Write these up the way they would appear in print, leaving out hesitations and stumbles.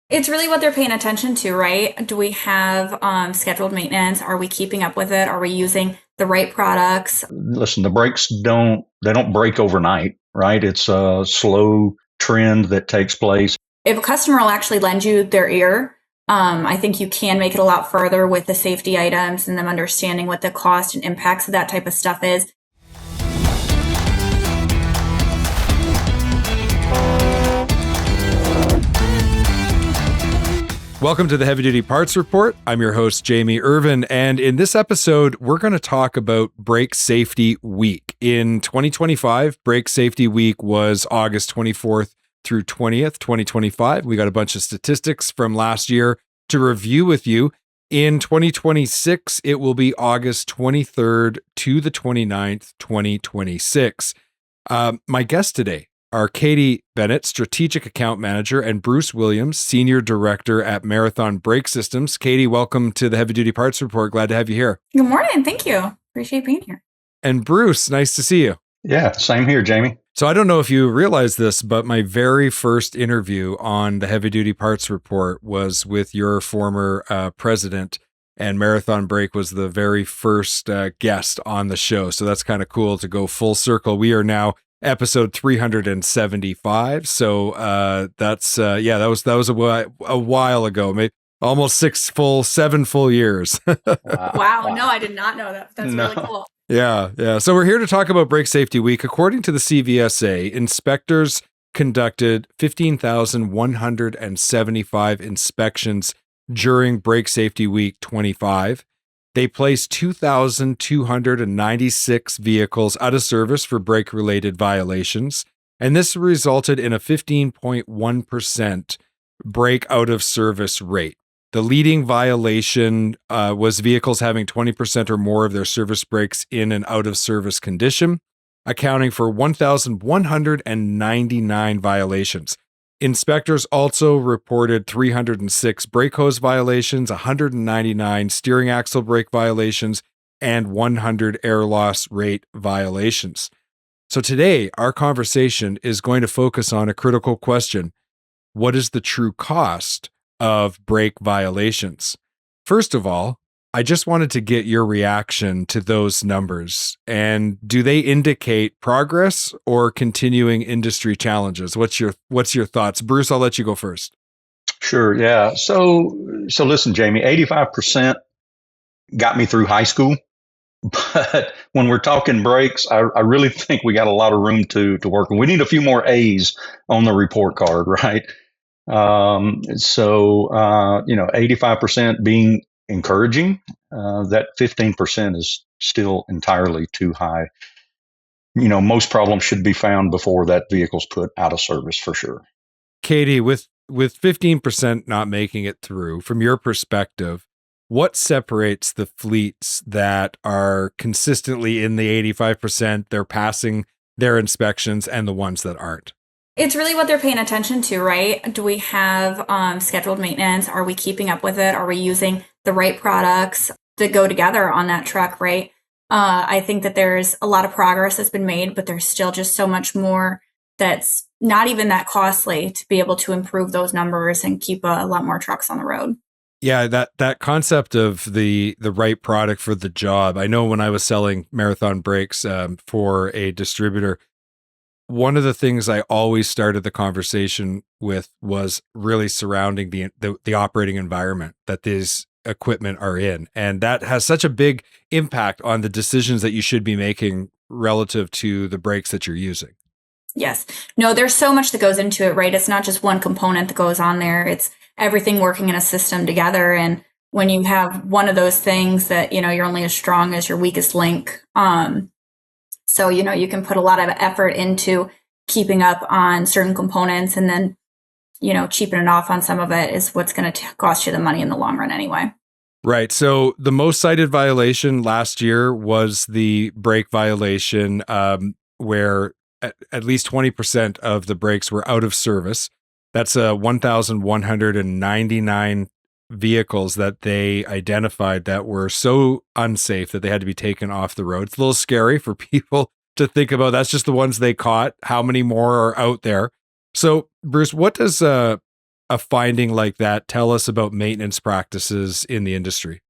It's really what they're paying attention to, right? Do we have scheduled maintenance? Are we keeping up with it? Are we using the right products? Listen, the brakes don't break overnight, right? It's a slow trend that takes place. If a customer will actually lend you their ear, I think you can make it a lot further with the safety items and them understanding what the cost and impacts of that type of stuff is. Welcome to the Heavy Duty Parts Report. I'm your host, Jamie Irvine, and in this episode, we're going to talk about Brake Safety Week. In 2025, Brake Safety Week was August 24th through 20th, 2025. We got a bunch of statistics from last year to review with you. In 2026, it will be August 23rd to the 29th, 2026. My guests today are Katie Benet, Strategic Account Manager, and Bruce Williams, Senior Director at Marathon Brake Systems. Katie, welcome to the Heavy Duty Parts Report. Glad to have you here. Good morning. Thank you. Appreciate being here. And Bruce, nice to see you. Yeah, same here, Jamie. So I don't know if you realize this, but my very first interview on the Heavy Duty Parts Report was with your former president, and Marathon Brake was the very first guest on the show. So that's kind of cool to go full circle. We are now episode 375. So that's that was a while ago, maybe almost 7 full years. Wow. No, I did not know that. That's No. really cool. Yeah. So we're here to talk about Brake Safety Week. According to the CVSA, inspectors conducted 15,175 inspections during Brake Safety Week 25. They placed 2,296 vehicles out of service for brake-related violations, and this resulted in a 15.1% brake out-of-service rate. The leading violation was vehicles having 20% or more of their service brakes in an out-of-service condition, accounting for 1,199 violations. Inspectors also reported 306 brake hose violations, 199 steering axle brake violations, and 100 air loss rate violations. So today, our conversation is going to focus on a critical question. What is the true cost of brake violations? First of all, I just wanted to get your reaction to those numbers. And do they indicate progress or continuing industry challenges? What's your thoughts? Bruce, I'll let you go first. Sure, yeah. So listen, Jamie, 85% got me through high school. But when we're talking brakes, I really think we got a lot of room to work. And we need a few more A's on the report card, right? 85% being encouraging, that 15% is still entirely too high. Most problems should be found before that vehicle's put out of service for sure. Katie, with 15% not making it through, from your perspective, what separates the fleets that are consistently in the 85%, they're passing their inspections, and the ones that aren't? It's really what they're paying attention to, right? Do we have scheduled maintenance? Are we keeping up with it? Are we using the right products that go together on that truck, right? I think that there's a lot of progress that's been made, but there's still just so much more that's not even that costly to be able to improve those numbers and keep a lot more trucks on the road. Yeah, that concept of the right product for the job. I know when I was selling Marathon brakes for a distributor, one of the things I always started the conversation with was really surrounding the operating environment that these equipment are in. And that has such a big impact on the decisions that you should be making relative to the brakes that you're using. Yes. No, there's so much that goes into it, right? It's not just one component that goes on there. It's everything working in a system together. And when you have one of those things that, you're only as strong as your weakest link. So, you can put a lot of effort into keeping up on certain components, and then, cheaping off on some of it is what's going to cost you the money in the long run anyway. Right. So the most cited violation last year was the brake violation, where at least 20% of the brakes were out of service. That's 1,199 vehicles that they identified that were so unsafe that they had to be taken off the road. It's a little scary for people to think about. That's just the ones they caught. How many more are out there? So, Bruce, what does a finding like that, tell us about maintenance practices in the industry.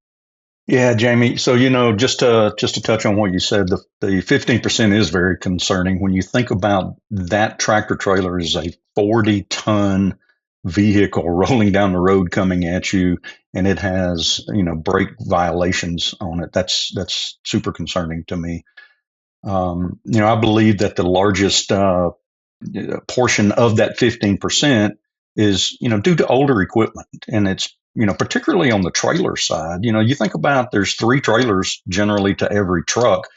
Yeah, Jamie. So, just to touch on what you said, the 15% is very concerning. When you think about that tractor trailer is a 40-ton vehicle rolling down the road coming at you, and it has, brake violations on it. That's super concerning to me. I believe that the largest portion of that 15% is, due to older equipment. And it's, particularly on the trailer side, you think about there's 3 trailers generally to every truck.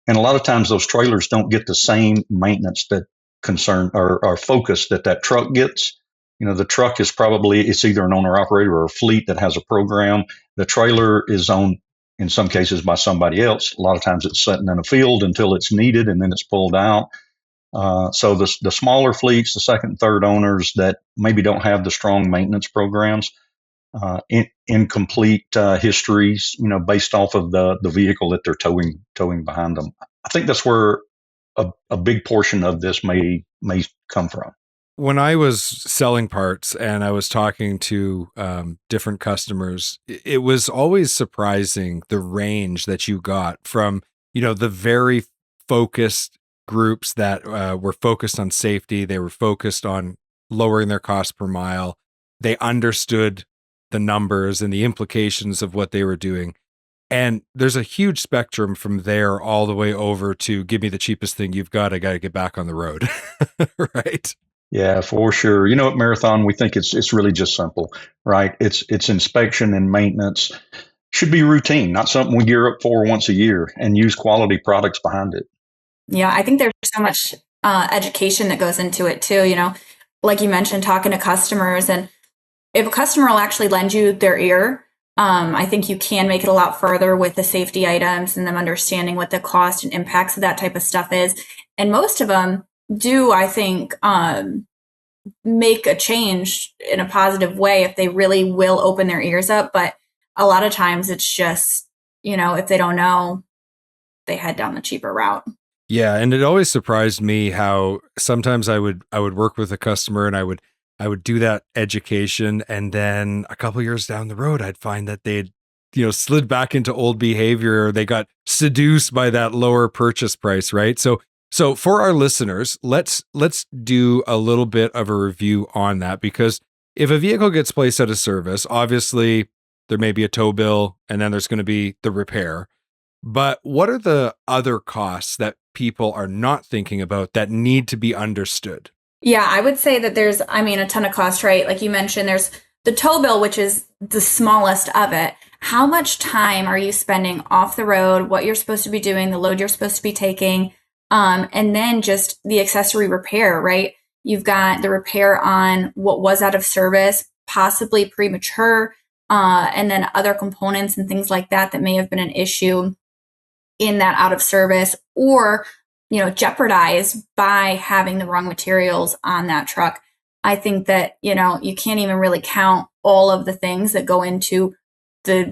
And a lot of times those trailers don't get the same maintenance that concern or focus that truck gets. The truck is it's either an owner operator or a fleet that has a program. The trailer is owned in some cases by somebody else. A lot of times it's sitting in a field until it's needed and then it's pulled out. So the smaller fleets, the second and third owners that maybe don't have the strong maintenance programs, incomplete histories, based off of the vehicle that they're towing behind them. I think that's where a big portion of this may come from. When I was selling parts and I was talking to different customers, it was always surprising the range that you got from, the very focused groups that were focused on safety. They were focused on lowering their cost per mile. They understood the numbers and the implications of what they were doing. And there's a huge spectrum from there all the way over to give me the cheapest thing you've got. I got to get back on the road. Right. Yeah, for sure. At Marathon, we think it's really just simple, right? It's inspection and maintenance should be routine, not something we gear up for once a year, and use quality products behind it. Yeah, I think there's so much education that goes into it too. Like you mentioned, talking to customers, and if a customer will actually lend you their ear, I think you can make it a lot further with the safety items and them understanding what the cost and impacts of that type of stuff is. And most of them do, I think, make a change in a positive way if they really will open their ears up. But a lot of times it's just, if they don't know, they head down the cheaper route. Yeah, and it always surprised me how sometimes I would work with a customer and I would do that education, and then a couple years down the road I'd find that they'd slid back into old behavior, or they got seduced by that lower purchase price, right? So for our listeners, let's do a little bit of a review on that, because if a vehicle gets placed out of service, obviously there may be a tow bill and then there's going to be the repair. But what are the other costs that people are not thinking about that need to be understood? Yeah, I would say that there's, a ton of cost, right? Like you mentioned, there's the tow bill, which is the smallest of it. How much time are you spending off the road, what you're supposed to be doing, the load you're supposed to be taking, and then just the accessory repair, right? You've got the repair on what was out of service, possibly premature, and then other components and things like that may have been an issue in that out of service, or jeopardized by having the wrong materials on that truck. I think that you can't even really count all of the things that go into the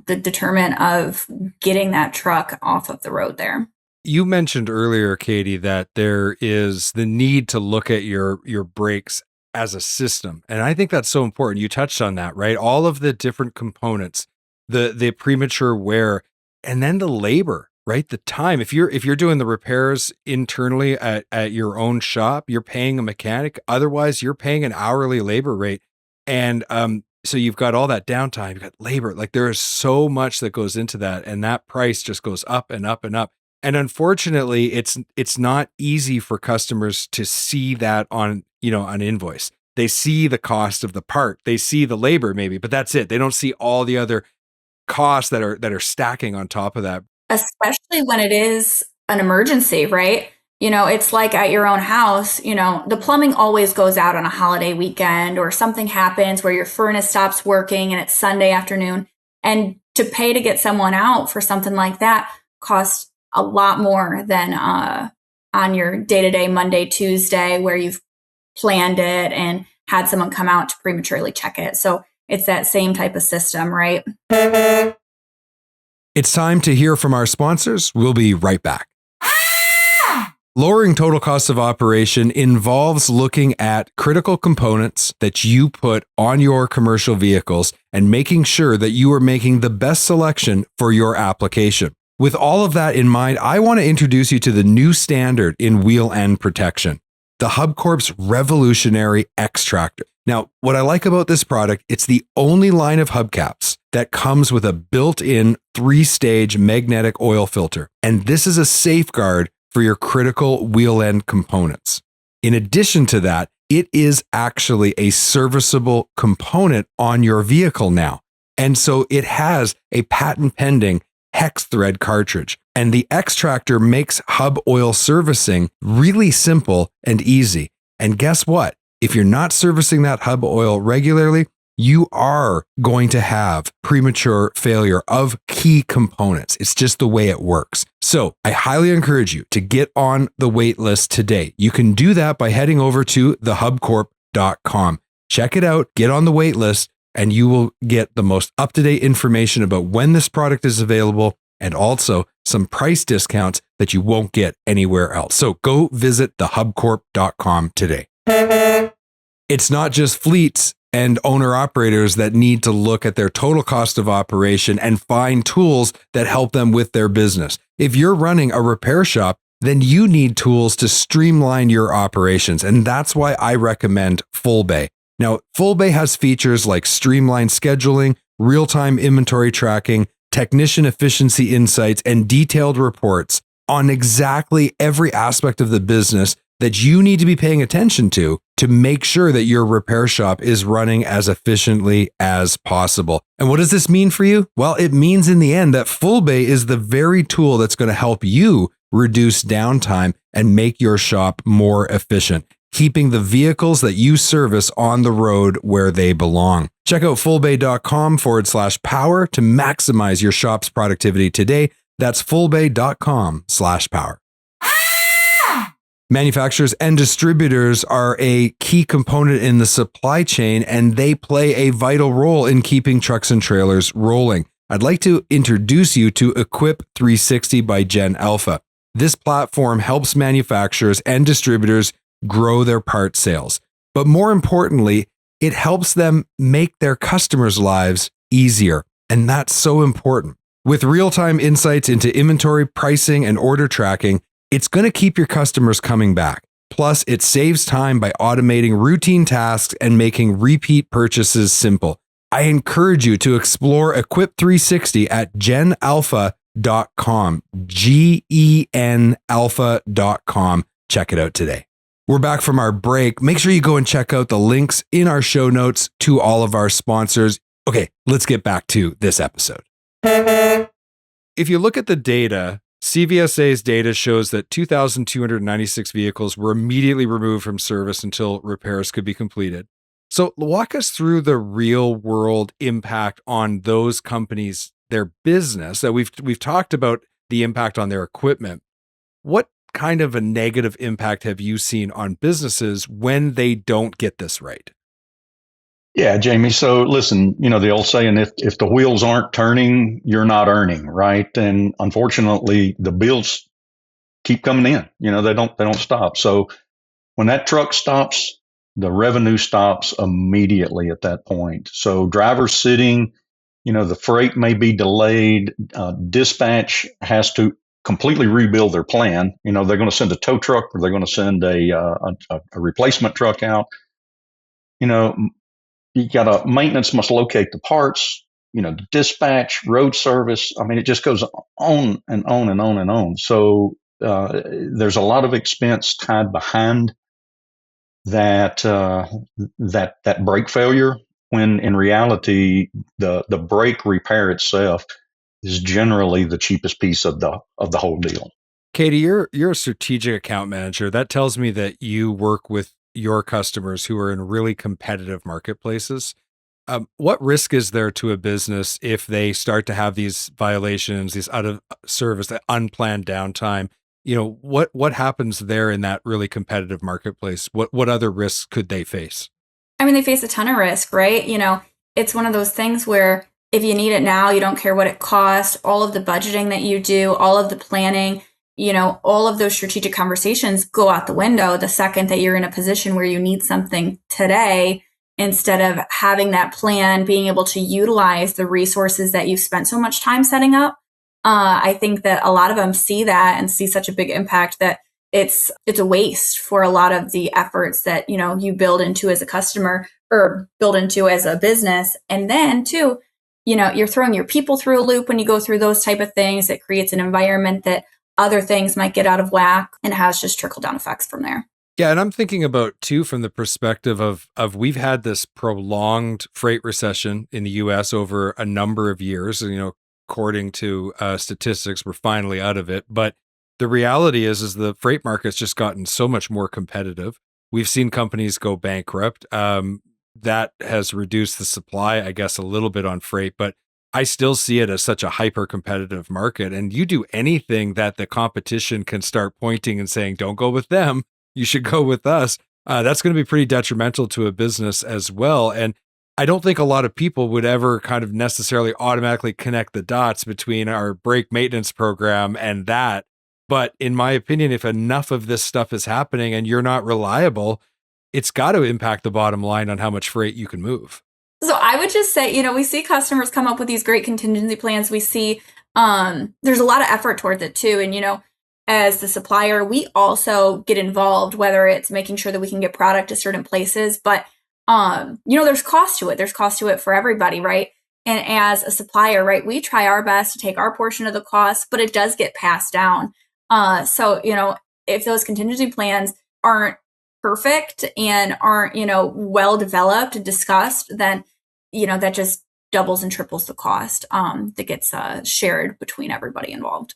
determinant of getting that truck off of the road there. You mentioned earlier, Katie, that there is the need to look at your brakes as a system, and I think that's so important. You touched on that, right? All of the different components, the premature wear, and then the labor, right? The time. If you're doing the repairs internally at your own shop, you're paying a mechanic. Otherwise, you're paying an hourly labor rate. And so you've got all that downtime, you've got labor. Like there is so much that goes into that, and that price just goes up and up and up. And unfortunately, it's not easy for customers to see that on an invoice. They see the cost of the part, they see the labor maybe, but that's it. They don't see all the other costs that are stacking on top of that. Especially when it is an emergency, right? It's like at your own house, the plumbing always goes out on a holiday weekend, or something happens where your furnace stops working and it's Sunday afternoon. And to pay to get someone out for something like that costs a lot more than on your day-to-day Monday, Tuesday, where you've planned it and had someone come out to prematurely check it. So it's that same type of system, right? It's time to hear from our sponsors. We'll be right back. Lowering total cost of operation involves looking at critical components that you put on your commercial vehicles and making sure that you are making the best selection for your application. With all of that in mind, I want to introduce you to the new standard in wheel end protection, the HubCorp's revolutionary X-Tractor. Now, what I like about this product, it's the only line of hubcaps that comes with a built-in 3-stage magnetic oil filter. And this is a safeguard for your critical wheel end components. In addition to that, it is actually a serviceable component on your vehicle now. And so it has a patent pending hex thread cartridge. And the X-Tractor makes hub oil servicing really simple and easy. And guess what? If you're not servicing that hub oil regularly, you are going to have premature failure of key components. It's just the way it works. So I highly encourage you to get on the wait list today. You can do that by heading over to thehubcorp.com. Check it out, get on the wait list, and you will get the most up-to-date information about when this product is available and also some price discounts that you won't get anywhere else. So go visit thehubcorp.com today. It's not just fleets and owner-operators that need to look at their total cost of operation and find tools that help them with their business. If you're running a repair shop, then you need tools to streamline your operations, and that's why I recommend FullBay. Now, FullBay has features like streamlined scheduling, real-time inventory tracking, technician efficiency insights, and detailed reports on exactly every aspect of the business that you need to be paying attention to make sure that your repair shop is running as efficiently as possible. And what does this mean for you? Well, it means in the end that FullBay is the very tool that's going to help you reduce downtime and make your shop more efficient, keeping the vehicles that you service on the road where they belong. Check out fullbay.com/power to maximize your shop's productivity today. That's fullbay.com/power. Manufacturers and distributors are a key component in the supply chain, and they play a vital role in keeping trucks and trailers rolling. I'd like to introduce you to Equip 360 by Gen Alpha. This platform helps manufacturers and distributors grow their part sales. But more importantly, it helps them make their customers' lives easier. And that's so important. With real-time insights into inventory, pricing, and order tracking, it's going to keep your customers coming back. Plus, it saves time by automating routine tasks and making repeat purchases simple. I encourage you to explore Equip 360 at genalpha.com, genalpha.com. Check it out today. We're back from our break. Make sure you go and check out the links in our show notes to all of our sponsors. Okay, let's get back to this episode. If you look at the data, CVSA's data shows that 2,296 vehicles were immediately removed from service until repairs could be completed. So walk us through the real world impact on those companies, their business. That we've talked about the impact on their equipment. What kind of a negative impact have you seen on businesses when they don't get this right? Yeah, Jamie. So listen, the old saying, if the wheels aren't turning, you're not earning, right? And unfortunately, the bills keep coming in. They don't stop. So when that truck stops, the revenue stops immediately at that point. So drivers sitting, the freight may be delayed. Dispatch has to completely rebuild their plan. They're going to send a tow truck, or they're going to send a replacement truck out. You got maintenance must locate the parts, the dispatch, road service. I mean, it just goes on and on and on and on. So there's a lot of expense tied behind that brake failure, when in reality, the brake repair itself is generally the cheapest piece of the whole deal. Katie, you're a strategic account manager. That tells me that you work with your customers who are in really competitive marketplaces. What risk is there to a business if they start to have these violations, these out of service, unplanned downtime? What happens there in that really competitive marketplace? What other risks could they face? I mean, they face a ton of risk, right? It's one of those things where if you need it now, you don't care what it costs, all of the budgeting that you do, all of the planning, all of those strategic conversations go out the window the second that you're in a position where you need something today, instead of having that plan, being able to utilize the resources that you've spent so much time setting up. I think that a lot of them see that and see such a big impact that it's a waste for a lot of the efforts that, you build into as a customer or build into as a business. And then too, you're throwing your people through a loop when you go through those type of things. It creates an environment that other things might get out of whack and has just trickle down effects from there. Yeah, and I'm thinking about too from the perspective of we've had this prolonged freight recession in the US over a number of years. According to statistics, we're finally out of it. But the reality is the freight market's just gotten so much more competitive. We've seen companies go bankrupt. That has reduced the supply, I guess, a little bit on freight, but I still see it as such a hyper competitive market. And you do anything that the competition can start pointing and saying, don't go with them, you should go with us. That's going to be pretty detrimental to a business as well. And I don't think a lot of people would ever kind of necessarily automatically connect the dots between our brake maintenance program and that. But in my opinion, if enough of this stuff is happening and you're not reliable, it's got to impact the bottom line on how much freight you can move. So I would just say, we see customers come up with these great contingency plans. We see there's a lot of effort towards it too. And, as the supplier, we also get involved, whether it's making sure that we can get product to certain places. But, there's cost to it. There's cost to it for everybody, right? And as a supplier, right, we try our best to take our portion of the cost, but it does get passed down. So, if those contingency plans aren't perfect and aren't, well developed and discussed, then, that just doubles and triples the cost that gets shared between everybody involved.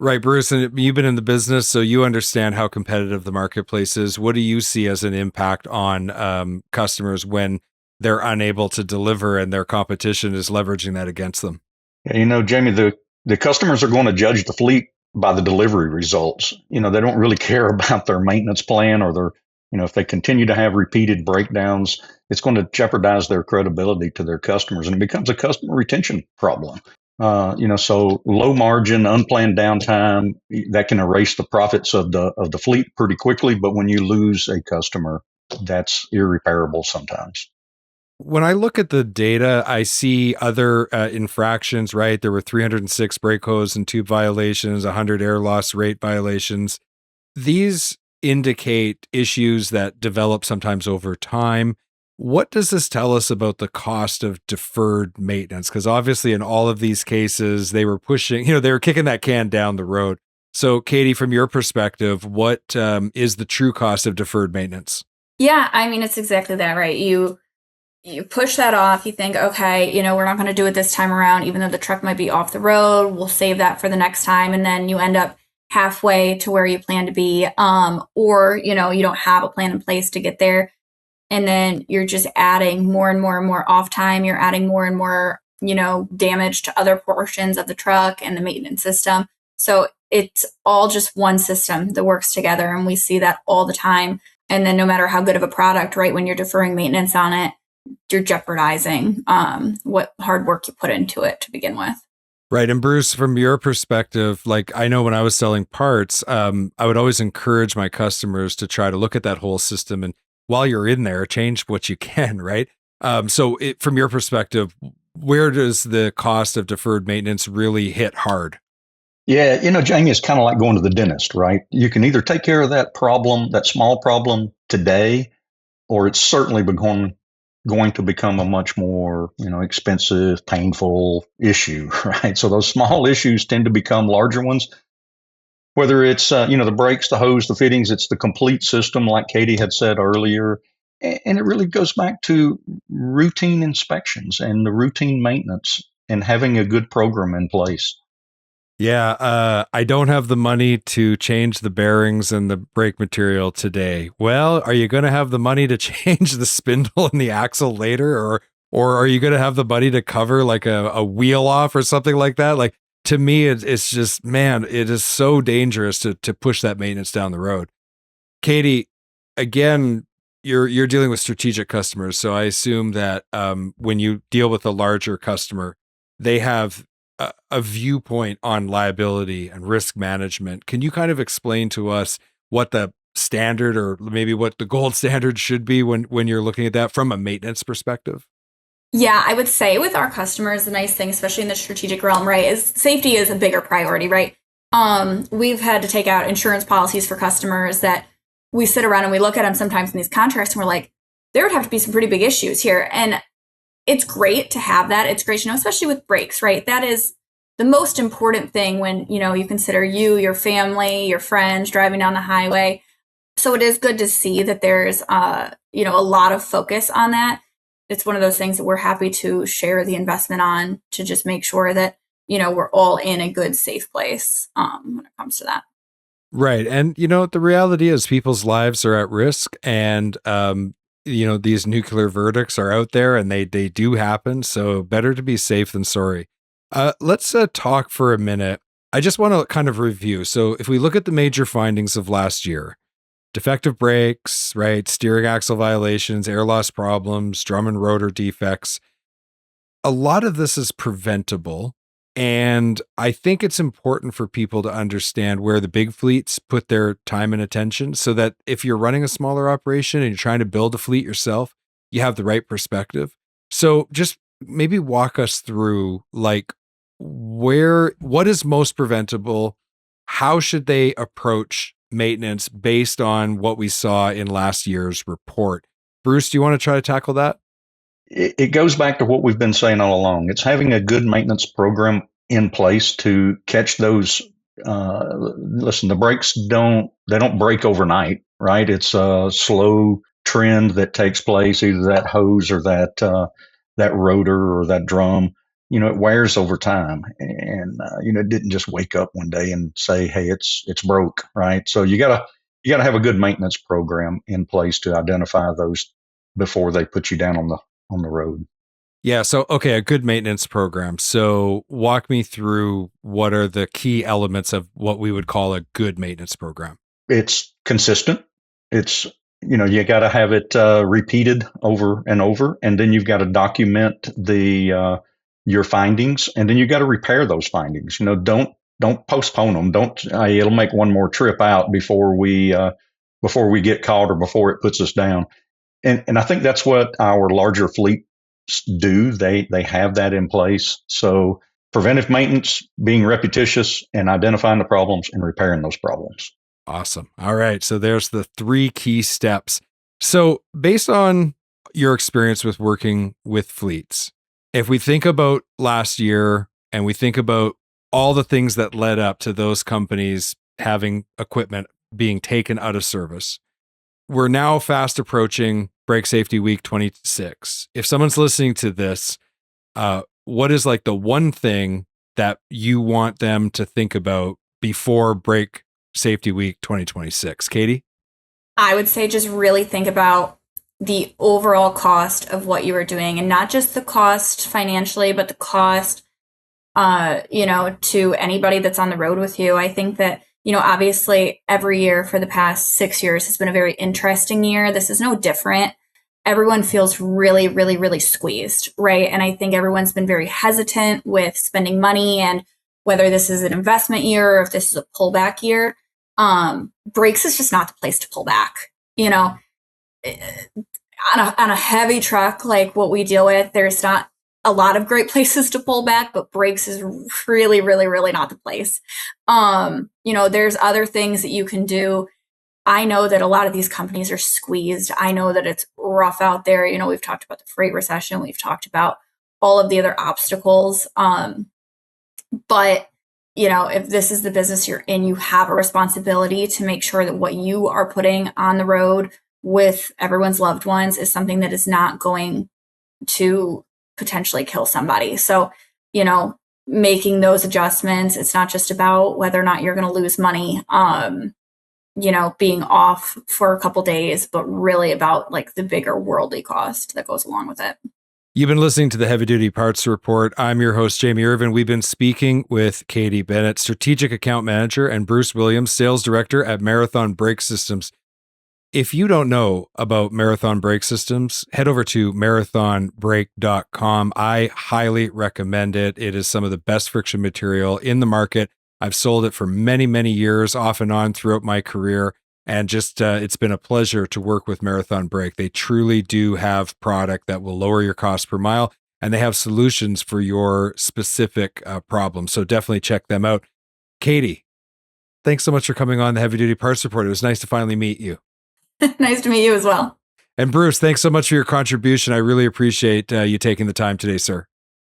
Right, Bruce, and you've been in the business, so you understand how competitive the marketplace is. What do you see as an impact on customers when they're unable to deliver and their competition is leveraging that against them? Yeah, Jamie, the customers are going to judge the fleet by the delivery results. They don't really care about their maintenance plan or their, if they continue to have repeated breakdowns, it's going to jeopardize their credibility to their customers, and it becomes a customer retention problem. So low margin, unplanned downtime that can erase the profits of the fleet pretty quickly. But when you lose a customer, that's irreparable sometimes. When I look at the data, I see other infractions, right? There were 306 brake hose and tube violations, 100 air loss rate violations. These indicate issues that develop sometimes over time. What does this tell us about the cost of deferred maintenance? Because obviously in all of these cases, they were pushing, they were kicking that can down the road. So Katie, from your perspective, what is the true cost of deferred maintenance? Yeah, it's exactly that, right? You push that off. You think, okay, we're not going to do it this time around, even though the truck might be off the road. We'll save that for the next time. And then you end up halfway to where you plan to be. Or, you don't have a plan in place to get there. And then you're just adding more and more and more off time. You're adding more and more, damage to other portions of the truck and the maintenance system. So it's all just one system that works together. And we see that all the time. And then no matter how good of a product, right, when you're deferring maintenance on it, you're jeopardizing what hard work you put into it to begin with. Right. And Bruce, from your perspective, I know when I was selling parts, I would always encourage my customers to try to look at that whole system. And while you're in there, change what you can, right? So from your perspective, where does the cost of deferred maintenance really hit hard? Yeah, Jamie, it's kind of like going to the dentist, right? You can either take care of that problem, that small problem today, or it's certainly going to become a much more, expensive, painful issue, right? So those small issues tend to become larger ones. Whether it's, the brakes, the hose, the fittings, it's the complete system, like Katie had said earlier. And it really goes back to routine inspections and the routine maintenance and having a good program in place. Yeah, I don't have the money to change the bearings and the brake material today. Well, are you going to have the money to change the spindle and the axle later? Or are you going to have the money to cover like a wheel off or something like that? To me, it's just, man, it is so dangerous to push that maintenance down the road. Katie, again, you're dealing with strategic customers. So I assume that when you deal with a larger customer, they have a viewpoint on liability and risk management. Can you kind of explain to us what the standard or maybe what the gold standard should be when you're looking at that from a maintenance perspective? Yeah, I would say with our customers, the nice thing, especially in the strategic realm, right, is safety is a bigger priority, right? We've had to take out insurance policies for customers that we sit around and we look at them sometimes in these contracts and we're like, there would have to be some pretty big issues here. And it's great to have that. It's great to know, especially with brakes, right? That is the most important thing when, you consider you, your family, your friends driving down the highway. So it is good to see that there's, a lot of focus on that. It's one of those things that we're happy to share the investment on to just make sure that, we're all in a good, safe place when it comes to that. Right. And, the reality is people's lives are at risk and, these nuclear verdicts are out there and they do happen. So better to be safe than sorry. Let's talk for a minute. I just want to kind of review. So if we look at the major findings of last year, defective brakes, right? Steering axle violations, air loss problems, drum and rotor defects. A lot of this is preventable. And I think it's important for people to understand where the big fleets put their time and attention so that if you're running a smaller operation and you're trying to build a fleet yourself, you have the right perspective. So just maybe walk us through what is most preventable? How should they approach maintenance based on what we saw in last year's report? Bruce, do you want to try to tackle that? It goes back to what we've been saying all along. It's having a good maintenance program in place to catch those. Listen, the brakes don't break overnight, right? It's a slow trend that takes place, either that hose or that rotor or that drum. It wears over time, and it didn't just wake up one day and say, "Hey, it's broke," right? So you gotta have a good maintenance program in place to identify those before they put you down on the road. Yeah. So, okay, a good maintenance program. So walk me through what are the key elements of what we would call a good maintenance program. It's consistent. It's, you got to have it repeated over and over. And then you've got to document your findings, and then you got to repair those findings. Don't postpone them. It'll make one more trip out before we get caught or before it puts us down. And I think that's what our larger fleets do. They have that in place. So preventive maintenance, being repetitious and identifying the problems and repairing those problems. Awesome. All right. So there's the 3 key steps. So based on your experience with working with fleets, if we think about last year and we think about all the things that led up to those companies having equipment being taken out of service, we're now fast approaching Brake Safety Week 26. If someone's listening to this, what is the one thing that you want them to think about before Brake Safety Week 2026? Katie? I would say just really think about the overall cost of what you are doing, and not just the cost financially, but the cost, to anybody that's on the road with you. I think that, obviously every year for the past 6 years has been a very interesting year. This is no different. Everyone feels really, really, really squeezed, right? And I think everyone's been very hesitant with spending money, and whether this is an investment year or if this is a pullback year, brakes is just not the place to pull back. On a heavy truck like what we deal with, there's not a lot of great places to pull back, but brakes is really, really, really not the place. There's other things that you can do. I know that a lot of these companies are squeezed. I know that it's rough out there. We've talked about the freight recession. We've talked about all of the other obstacles. But if this is the business you're in, you have a responsibility to make sure that what you are putting on the road with everyone's loved ones is something that is not going to potentially kill somebody. So, making those adjustments, it's not just about whether or not you're going to lose money, being off for a couple days, but really about the bigger worldly cost that goes along with it. You've been listening to the Heavy Duty Parts Report. I'm your host, Jamie Irvine. We've been speaking with Katie Benet, Strategic Account Manager, and Bruce Williams, Sales Director at Marathon Brake Systems. If you don't know about Marathon brake systems, head over to marathonbrake.com. I highly recommend it. It is some of the best friction material in the market. I've sold it for many, many years, off and on throughout my career. And just it's been a pleasure to work with Marathon Brake. They truly do have product that will lower your cost per mile, and they have solutions for your specific problems. So definitely check them out. Katie, thanks so much for coming on the Heavy Duty Parts Report. It was nice to finally meet you. Nice to meet you as well. And Bruce, thanks so much for your contribution. I really appreciate you taking the time today, sir.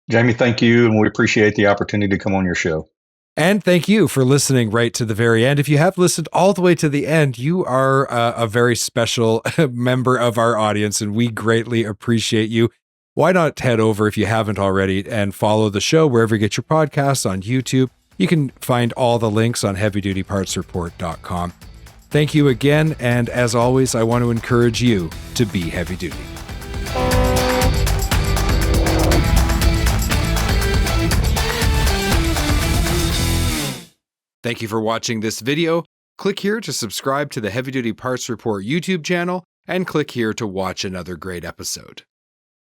Jamie, thank you. And we appreciate the opportunity to come on your show. And thank you for listening right to the very end. If you have listened all the way to the end, you are a very special member of our audience, and we greatly appreciate you. Why not head over, if you haven't already, and follow the show wherever you get your podcasts on YouTube. You can find all the links on heavydutypartsreport.com. Thank you again, and as always, I want to encourage you to be heavy duty. Thank you for watching this video. Click here to subscribe to the Heavy Duty Parts Report YouTube channel, and click here to watch another great episode.